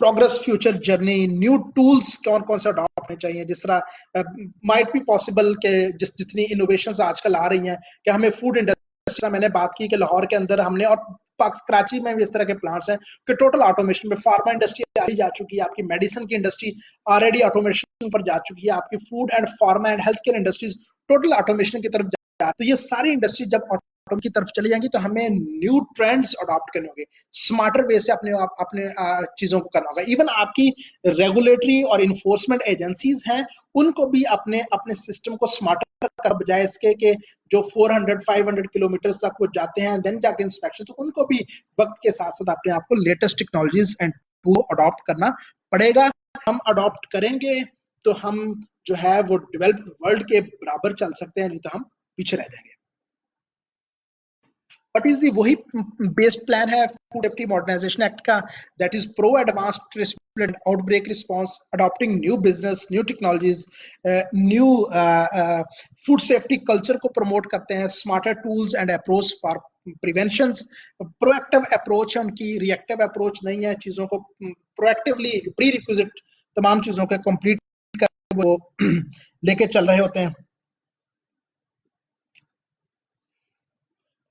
progress future journey, new tools कौन कौन से अडॉप्ट होने चाहिए। जिस तरह माइट बी पॉसिबल के जितनी इनोवेशंस आजकल आ रही हैं कि हमें फूड इंडस्ट्री, मैंने बात की कि लाहौर के अंदर हमने और कराची में भी इस तरह के प्लांट्स हैं कि टोटल ऑटोमेशन में फार्मा इंडस्ट्री आ जा चुकी है, आपकी मेडिसिन की इंडस्ट्री ऑलरेडी ऑटोमेशन पर जा चुकी है, आपकी food and pharma and health care industries total automation की तरफ जा। तो ये सारी इंडस्ट्री जब ऑटोमेशन की तरफ चली जाएंगी तो हमें न्यू ट्रेंड्स अडॉप्ट करने होंगे, स्मार्टर वे से अपने चीजों को करना होगा। इवन आपकी रेगुलेटरी और इन्फोर्समेंट एजेंसीज हैं, उनको भी अपने अपने सिस्टम को स्मार्टर कर, बजाय इसके कि जो 400-500 किलोमीटर तक वो जाते हैं देन जाके इंस्पेक्शन, तो उनको भी वक्त के साथ साथ अपने आप को latest technologies and tool adopt करना पड़ेगा। हम अडॉप्ट करेंगे तो हम जो है वो डेवलप्ड वर्ल्ड के बराबर चल सकते हैं, नहीं तो हम पीछे रह जाएंगे। What is the वही बेस्ड प्लान है फूड सेफ्टी मॉडर्नाइजेशन एक्ट का, that is pro advanced outbreak response, adopting new business, new technologies, new food safety culture को प्रमोट करते हैं, smarter tools and approach for prevention. Proactive approach है उनकी, रिएक्टिव अप्रोच नहीं है, चीजों को प्रोएक्टिवली प्री रिक्विजिट तमाम चीजों के कंप्लीट कर वो लेके चल रहे होते हैं।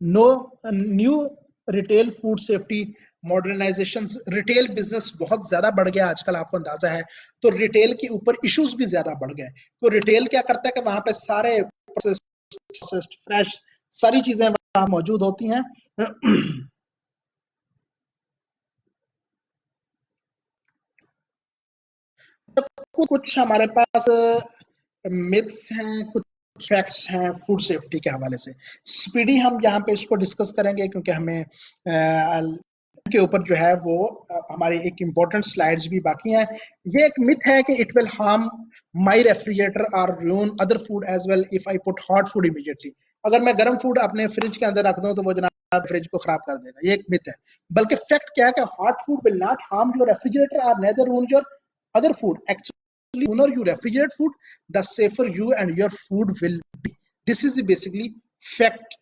No new retail food safety modernisation, retail business बहुत ज्यादा बढ़ गया आजकल, आपको अंदाजा है, तो रिटेल के ऊपर इश्यूज भी ज्यादा बढ़ गए। तो रिटेल क्या करता है कि वहां पे सारे फ्रेश सारी चीजें वहां मौजूद होती हैं। कुछ हमारे पास मिथ्स हैं, कुछ फैक्ट्स हैं फूड सेफ्टी के हवाले से। स्पीडी हम यहाँ पे इसको डिस्कस करेंगे क्योंकि हमें के ऊपर जो है वो हमारी एक इम्पोर्टेंट स्लाइड्स भी बाकी हैं। ये एक मिथ है कि it will harm my refrigerator और ruin other food as well if I put hot food immediately. अगर मैं गर्म फूड अपने फ्रिज के अंदर रख दूं तो वो जनाब फ्रिज को खराब कर देगा। ये एक मिथ है। बल्कि फैक्ट क्या है कि hot food will not harm your refrigerator और neither ruin your other food. Actually, sooner you refrigerate food, the safer you and your food will be. This is basically fact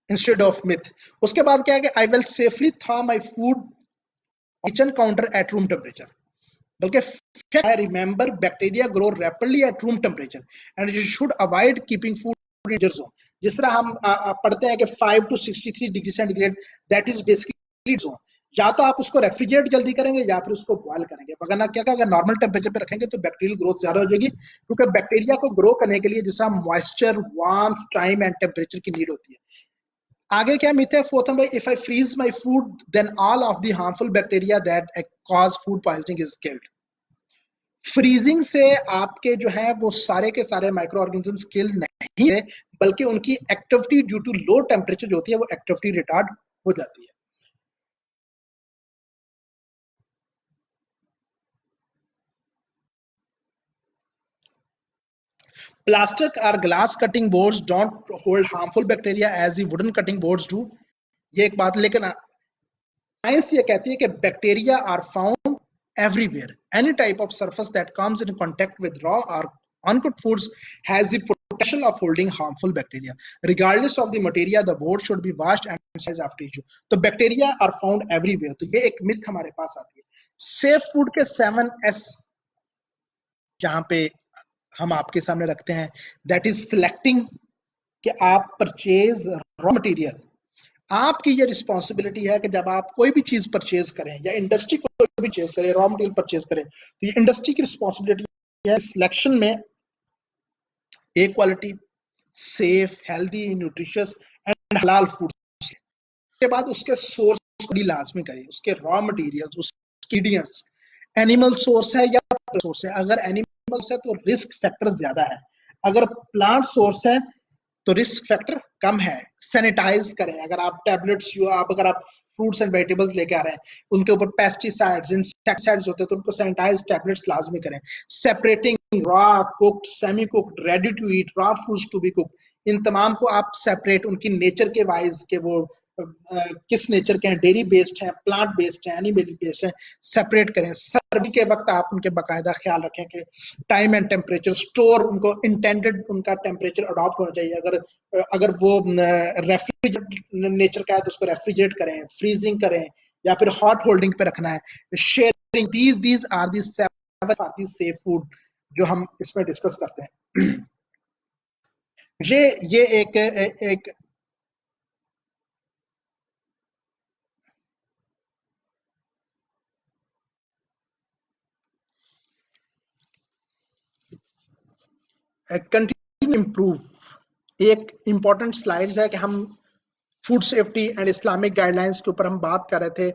instead of myth. उसके बाद क्या है कि I will safely thaw my food kitchen counter at room temperature. बल्कि fact, I remember bacteria grow rapidly at room temperature and you should avoid keeping food in danger zone. जिस तरह हम पढ़ते हैं कि 5 to 63 degree centigrade, that is basically zone. या तो आप उसको रेफ्रिजरेट जल्दी करेंगे या फिर उसको बॉयल करेंगे, वरना क्या अगर नॉर्मल टेम्परेचर पे रखेंगे तो बैक्टीरियल ग्रोथ ज्यादा हो जाएगी, क्योंकि बैक्टीरिया को ग्रो करने के लिए जैसा moisture, warmth, time and temperature की नीड होती है। आगे क्या मिथ है? Fourth number, if I freeze my food then all of the harmful bacteria that cause food poisoning is killed. Freezing से आपके जो है वो सारे के सारे माइक्रो ऑर्गेनिजम्स किल नहीं है, बल्कि उनकी activity due to low temperature जो होती है वो एक्टिविटी रिटार्ड हो जाती है। Plastic or glass cutting boards don't hold harmful bacteria as the wooden cutting boards do. ये एक बात, लेकिन साइंस ये कहती है कि bacteria are found everywhere. Any type of surface that comes in contact with raw और uncooked foods has the potential of holding harmful bacteria. Regardless of the material, the board should be washed and sanitized after use. तो बैक्टीरिया आर फाउंड एवरीवेयर, तो ये एक मिथ हमारे पास आती है। सेफ फूड के 7S जहां पे हम आपके सामने रखते हैं, दैट इज सिलेक्टिंग, कि आप परचेज रॉ मटेरियल। आपकी ये रिस्पॉन्सिबिलिटी है कि जब आप कोई भी चीज परचेज करें या इंडस्ट्री को भी परचेज करें, रॉ मटेरियल परचेज करें, तो ये इंडस्ट्री की रिस्पॉन्सिबिलिटी है सिलेक्शन में a quality, safe, healthy, nutritious and halal food. के बाद उसके सोर्स को भी लाजमी करें, उसके रॉ मटेरियल्स, उसके इंग्रेडिएंट्स एनिमल सोर्स है या सोर्स है। अगर एनिमल है तो रिस्क फैक्टर ज्यादा है, अगर प्लांट सोर्स है तो रिस्क फैक्टर कम है। सैनिटाइज करें, अगर आप टैबलेट्स अगर आप फ्रूट्स एंड वेजिटेबल्स लेके आ रहे हैं, उनके ऊपर पेस्टिसाइड्स, इंसेक्टिसाइड्स होते हैं, तो उनको सैनिटाइज टैबलेट्स लाजमी करें। Separating raw, cooked, semi cooked, ready to eat, raw foods to be cooked, इन तमाम को आप सेपरेट उनकी नेचर के वाइज के वो किस नेचर के हैं, डेयरी बेस्ड है, प्लांट बेस्ड है, एनिमल बेस्ड है, सेपरेट करें। सर्वी के वक्त आप उनके बाकायदा ख्याल रखें कि टाइम एंड टेम्परेचर, स्टोर उनको इंटेंडेड उनका टेम्परेचर अडॉप्ट होना चाहिए। अगर वो रेफ्रिजरेट नेचर का है तो उसको रेफ्रिजरेट करें, फ्रीजिंग करें, या फिर हॉट होल्डिंग पे रखना है। Sharing, these are the safe food जो हम इसमें डिस्कस करते हैं। ये एक कंटिन्यू इम्प्रूव। एक इंपॉर्टेंट स्लाइड्स है कि हम food safety and Islamic guidelines के ऊपर हम बात कर रहे थे,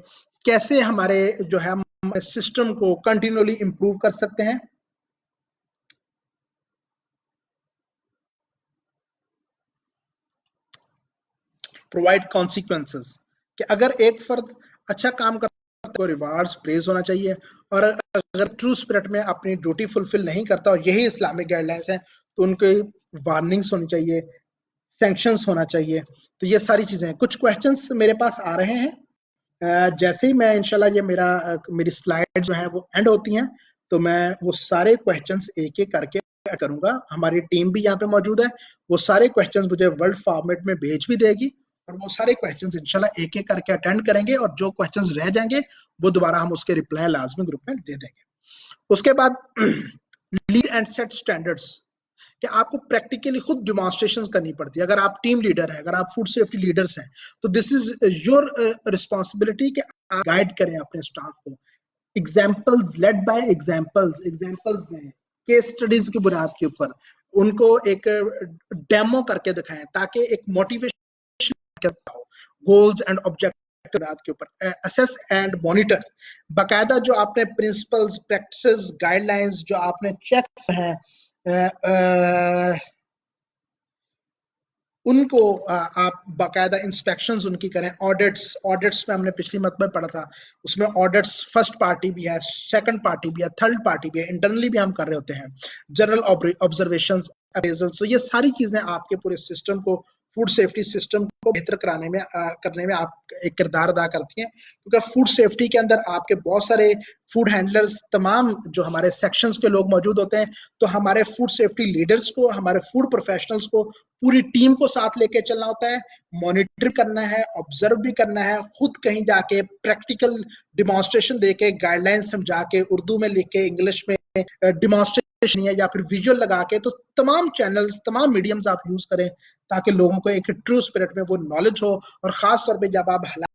कैसे हमारे जो है हम सिस्टम को कंटिन्यूली इम्प्रूव कर सकते हैं। प्रोवाइड कॉन्सिक्वेंसेस, कि अगर एक फर्द अच्छा काम करता है तो रिवार्ड्स, प्रेज होना चाहिए, और अगर ट्रू स्पिरिट में अपनी ड्यूटी फुलफिल नहीं करता, और यही इस्लामिक गाइडलाइंस है, तो उनके वार्निंग्स होनी चाहिए, सैंक्शंस होना चाहिए। तो ये सारी चीजें हैं। कुछ क्वेश्चंस मेरे पास आ रहे हैं। जैसे ही मैं इंशाल्लाह ये मेरी स्लाइड जो है वो एंड होती हैं, तो मैं वो सारे क्वेश्चंस एक एक करके करूंगा। हमारी टीम भी यहाँ पे मौजूद है, वो सारे क्वेश्चंस मुझे वर्ड फॉर्मेट में भेज भी देगी, और वो सारे क्वेश्चंस इंशाल्लाह एक एक करके अटेंड करेंगे, और जो क्वेश्चंस रह जाएंगे वो दोबारा हम उसके रिप्लाई लाजमी ग्रुप में दे देंगे। उसके बाद लीड एंड सेट स्टैंडर्ड्स, कि आपको प्रैक्टिकली खुद डिमॉन्स्ट्रेशन करनी पड़ती है। अगर आप टीम लीडर हैं, अगर आप फूड सेफ्टी लीडर्स हैं, तो दिस इज योर रिस्पॉन्सिबिलिटी कि आप गाइड करें अपने स्टाफ को। एग्जाम्पल्स, लेड बाय एग्जाम्पल्स दें, केस स्टडीज की बुनियाद के ऊपर उनको एक डेमो करके दिखाएं, ताकि एक मोटिवेशन हो। गोल्स एंड ऑब्जेक्टिव के ऊपर असेस एंड मॉनिटर, बाकायदा जो आपने प्रिंसिपल्स, प्रैक्टिसेस, गाइडलाइंस, जो आपने चेक्स हैं, उनको आप बाकायदा इंस्पेक्शंस उनकी करें। ऑडिट्स में हमने पिछली मत में पढ़ा था, उसमें ऑडिट्स फर्स्ट पार्टी भी है, सेकंड पार्टी भी है, थर्ड पार्टी भी है, इंटरनली भी हम कर रहे होते हैं। जनरल ऑब्जर्वेशंस, अप्रेजल्स, तो ये सारी चीजें आपके पूरे सिस्टम को, फूड सेफ्टी सिस्टम को बेहतर करने में आप एक किरदार अदा करती हैं। क्योंकि फूड सेफ्टी के अंदर आपके बहुत सारे फूड हैंडलर्स, तमाम जो हमारे सेक्शंस के लोग मौजूद होते हैं, तो हमारे फूड सेफ्टी लीडर्स को, हमारे फूड प्रोफेशनल्स को, पूरी टीम को साथ लेके चलना होता है, मॉनिटर करना है, ऑब्जर्व भी करना है, खुद कहीं जाके प्रैक्टिकल डिमॉन्स्ट्रेशन देके, गाइडलाइन समझा के, उर्दू में लिख के, इंग्लिश में डिमॉन्स्ट्रेशन है, या फिर विजुअल लगा के, तो तमाम चैनल्स, तमाम मीडियम्स आप यूज करें, ताकि लोगों को एक ट्रू स्पिरिट में वो नॉलेज हो। और खास तौर पे जब आप